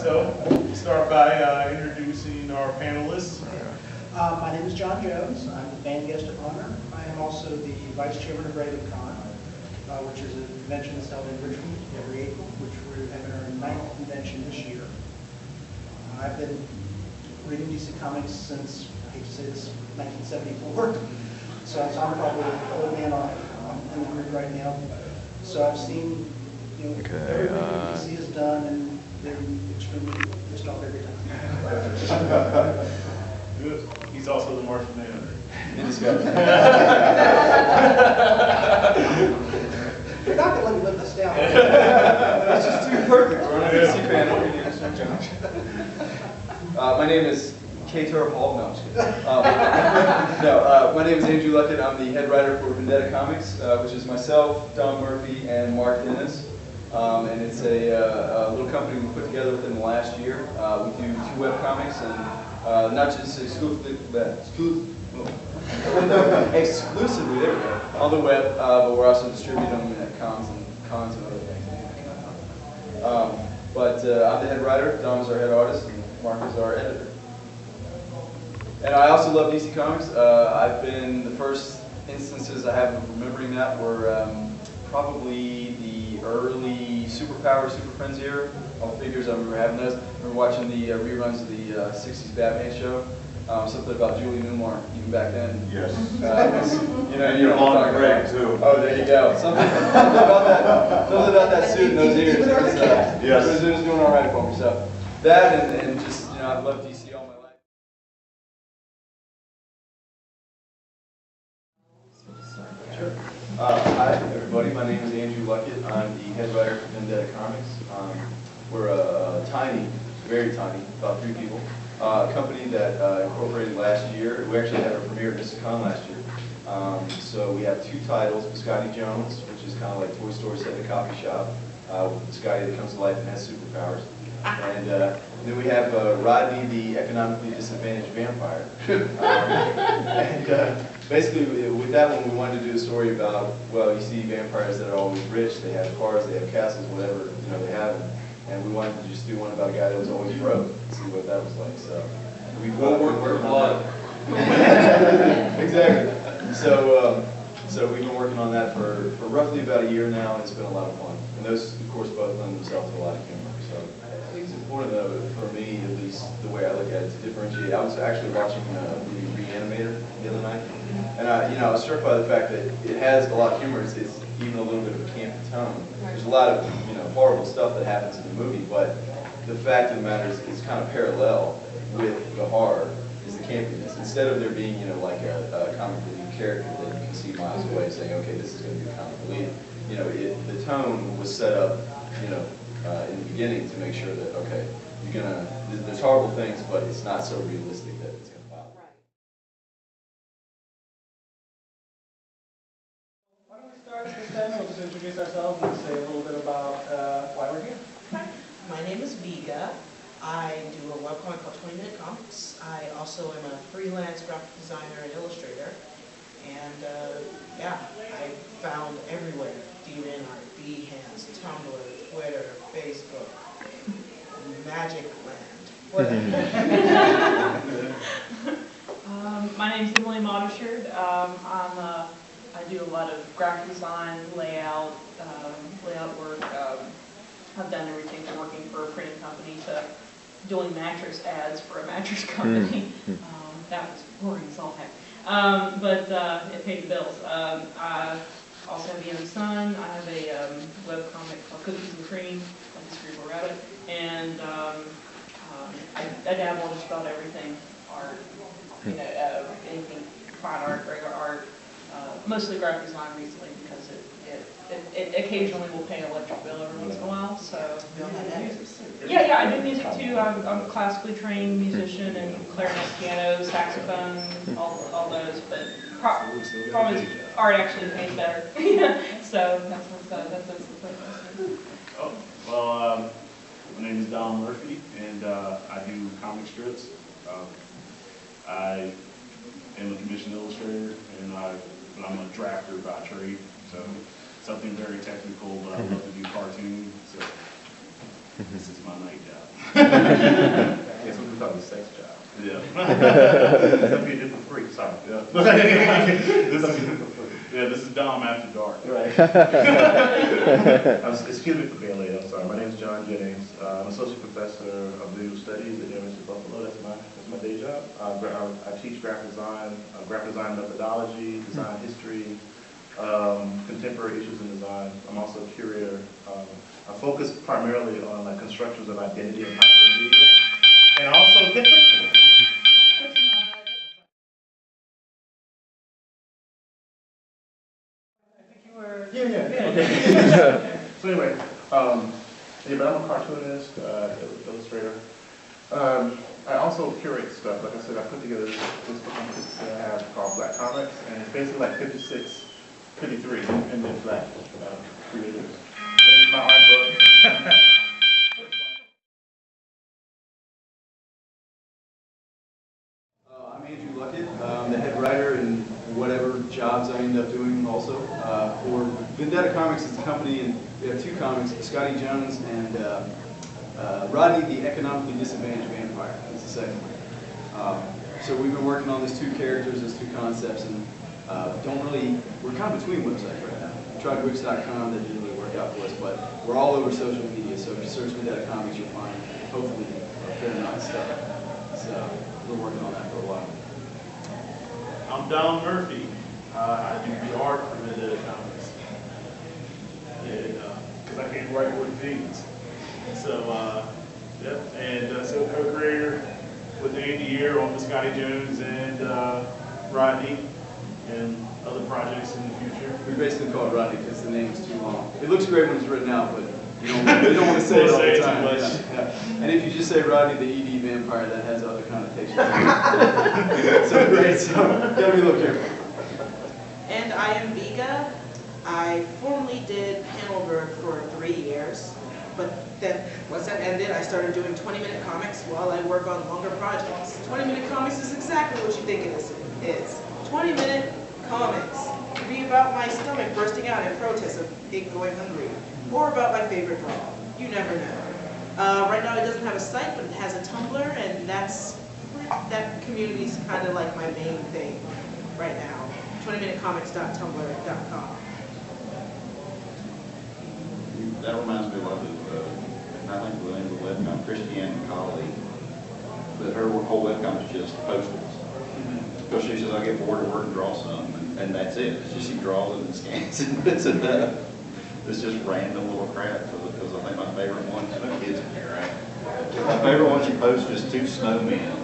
So we'll start by introducing our panelists. My name is John Jones. I'm the band guest of honor. I am also the vice chairman of RavenCon, which is a convention that's held in Richmond every April, which we're having our 9th convention this year. I've been reading DC Comics since, I hate to say this, 1974. So I'm probably an old man in the group right now. So I've seen, everything that DC has done, and they're extremely pissed off every time. Good. He's also the Martian Manhunter. In disguise. You're not going to let me live this down. That's just too perfect. We're on a DC panel. My name is Kator Hall. No, I'm just kidding. My name is Andrew Luckett. I'm the head writer for Vendetta Comics, which is myself, Don Murphy, and Mark Dennis. And it's a little company we put together within the last year. We do 2 web comics, and not just exclusively, there we go, on the web, but we're also distributing them at cons and other things. I'm the head writer, Dom's our head artist, and Mark is our editor. And I also love DC Comics. I've been, the first instances I have of remembering that were probably the early Superpower, Super Friends era. All figures, I remember having those. I remember watching the reruns of the 60s Batman show. Something about Julie Newmar, even back then. Yes. You're on Greg too. Oh, there you go. Something about that suit and those ears. It was doing all right for me. So that and just, I've loved DC all my life. Sure. Hi, everybody. My name is Andrew Luckett. I'm the head writer for Vendetta Comics. We're a tiny, very tiny, about 3 people, company that incorporated last year. We actually had our premiere at MystiCon last year. So we have 2 titles, Scotty Jones, which is kind of like Toy Story set in a coffee shop, with Scotty that comes to life and has superpowers. And then we have Rodney, the economically disadvantaged vampire. Basically, with that one, we wanted to do a story about, well, you see vampires that are always rich, they have cars, they have castles, whatever they have, and we wanted to just do one about a guy that was always broke, and see what that was like. So we've been working on that. Exactly. So we've been working on that for roughly about a year now, and it's been a lot of fun. And those, of course, both lend themselves to a lot of humor. So I think it's important, though, for me, at least the way I look at it, to differentiate. I was actually watching the movie Reanimator the other night, and I was struck by the fact that it has a lot of humor. It's even a little bit of a campy tone. There's a lot of horrible stuff that happens in the movie, but the fact of the matter is it's kind of parallel with the horror is the campiness. Instead of there being like a comic relief character that you can see miles away saying, okay, this is going to be a comic relief. The tone was set up in the beginning to make sure that, okay, there's horrible things, but it's not so realistic that it's going to bother. Why don't we start with them? We'll just introduce ourselves and say a little bit about why we're here. My name is Viga. I do a webcomic called 20-Minute Comics. I also am a freelance graphic designer and illustrator. And I found everywhere. DeviantArt, Behance, Tumblr, Twitter, Facebook, Magic Land, whatever. My name's Emily Modishard. I do a lot of graphic design, layout work. I've done everything from working for a printing company to doing mattress ads for a mattress company. That was boring as all heck. But it paid the bills. I also have a young son. I have a webcomic called Cookies and Cream, like a Scribble Rabbit. And I dabble in just about everything. Art, anything, fine art, regular art. Mostly graphic design recently because it occasionally will pay an electric bill every once in a while. So yeah, I do music too. I'm a classically trained musician and clarinet, piano, saxophone, all those. But probably art actually pays better. So that's the focus. Oh, well, my name is Don Murphy, and I do comic strips. I am a commissioned illustrator, but I'm a drafter by trade. So something very technical, but I love to do cartoons. So This is my night job. Yes, we talking sex job. Yeah. Some people do for free, sorry. Yeah. This is Dom after dark. Right. Excuse me for being late, I'm sorry. My name is John Jennings. I'm associate professor of visual studies at the University of Buffalo. That's my day job. I teach graphic design methodology, design history, contemporary issues in design. I'm also a curator. I focus primarily on like constructions of identity and hypermedia, and also Yeah. So anyway, but I'm a cartoonist, illustrator. I also curate stuff. Like I said, I put together this book that I have called Black Comics, and it's basically like 56, 53 independent Black creators. This is my art book. I'm Andrew Luckett. I'm the head writer in whatever jobs I end up doing also. For Vendetta Comics, it's a company, and we have two comics, Scotty Jones and Rodney the Economically Disadvantaged Vampire. That's the second one. So we've been working on these two characters, these two concepts, and we're kind of between websites right now. We tried Wix.com, that didn't really work out for us, but we're all over social media, so if you search Vendetta Comics, you'll find hopefully a fair amount of stuff. So we're working on that for a while. I'm Don Murphy. I do the art for Vendetta Comics. Because I can't write what it means. So, yep. And so co-creator with Andy here on the Scotty Jones and Rodney and other projects in the future. We basically call it Rodney because the name is too long. It looks great when it's written out, but you don't want to say it all the time. Yeah. And if you just say Rodney the ED vampire, that has other connotations. So great, so gotta be a little careful. And I am Vega. I formerly did panel work for 3 years, but then once that ended, I started doing 20-minute comics while I work on longer projects. 20-minute comics is exactly what you think it is. 20-minute comics. It could be about my stomach bursting out in protest of it going hungry, or about my favorite draw. You never know. Right now it doesn't have a site, but it has a Tumblr, and that community is kind of like my main thing right now. 20minutecomics.tumblr.com. That reminds me a lot of, I think the name of the webcomic, Christiane Colley, but her whole webcomic is just postals. Because she says, I get bored of work and draw some, and that's it. It's just she draws it and scans and puts it up. It's just random little crap, because I think my favorite one, I know kids in here, right? My favorite one, she posts just two snowmen,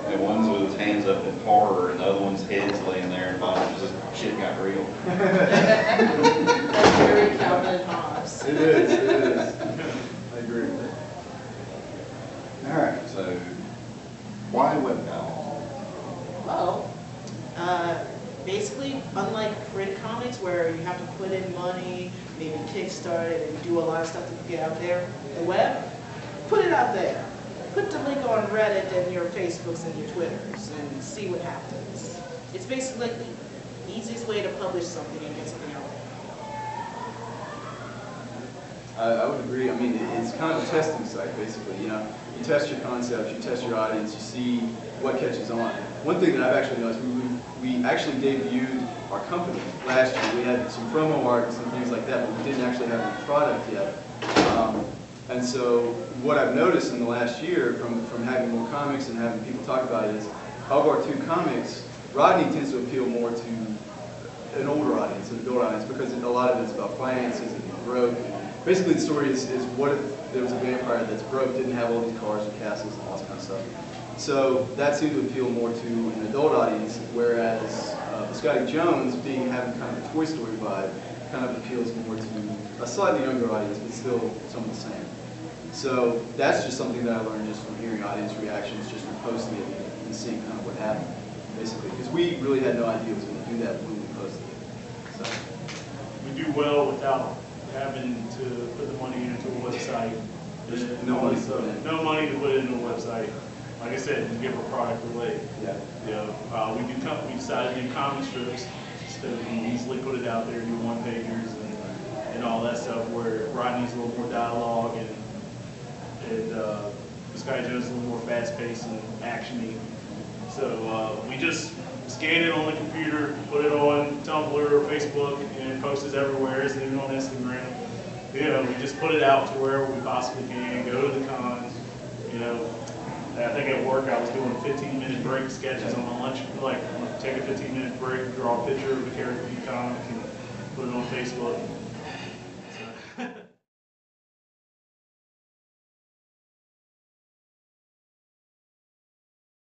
and one's with his hands up in horror, and the other one's head's laying there, and bottom just shit got real. That's very Calvin and Hobbes. It is. I agree. All right, so why webcomics? Well, basically, unlike print comics where you have to put in money, maybe kickstart it, and do a lot of stuff to get out there, the web, put it out there. Put the link on Reddit and your Facebooks and your Twitters and see what happens. It's basically like the easiest way to publish something and get something out there. I would agree. I mean, it's kind of a testing site, basically. You know, you test your concepts, you test your audience, you see what catches on. One thing that I've actually noticed, we actually debuted our company last year. We had some promo art and some things like that, but we didn't actually have any product yet. And so what I've noticed in the last year from having more comics and having people talk about it is, of our two comics, Rodney tends to appeal more to an older audience, an adult audience, because a lot of it's about finances and broke. Basically, the story is what if there was a vampire that's broke, didn't have all these cars and castles and all this kind of stuff. So that seemed to appeal more to an adult audience, whereas Scotty Jones, having kind of a Toy Story vibe, kind of appeals more to a slightly younger audience, but still some of the same. So that's just something that I learned just from hearing audience reactions, just from posting it and seeing kind of what happened, basically. Because we really had no idea it was going to do that when we posted it. So We do well without having to put the money into a website. There's no money to put in. No money to put into a website. Like I said, to give our product away. Yeah. We decided to do comic strips, so we can easily put it out there, do one-pagers and all that stuff, where Rodney's a little more dialogue and Scotty Jones is a little more fast-paced and actiony. So we just scan it on the computer, put it on Tumblr or Facebook, and post it everywhere. It's even on Instagram. You know, we just put it out to wherever we possibly can. Go to the cons. You know, I think at work I was doing 15-minute break sketches on my lunch. Like, take a 15-minute break, draw a picture of a character in the comic, and put it on Facebook.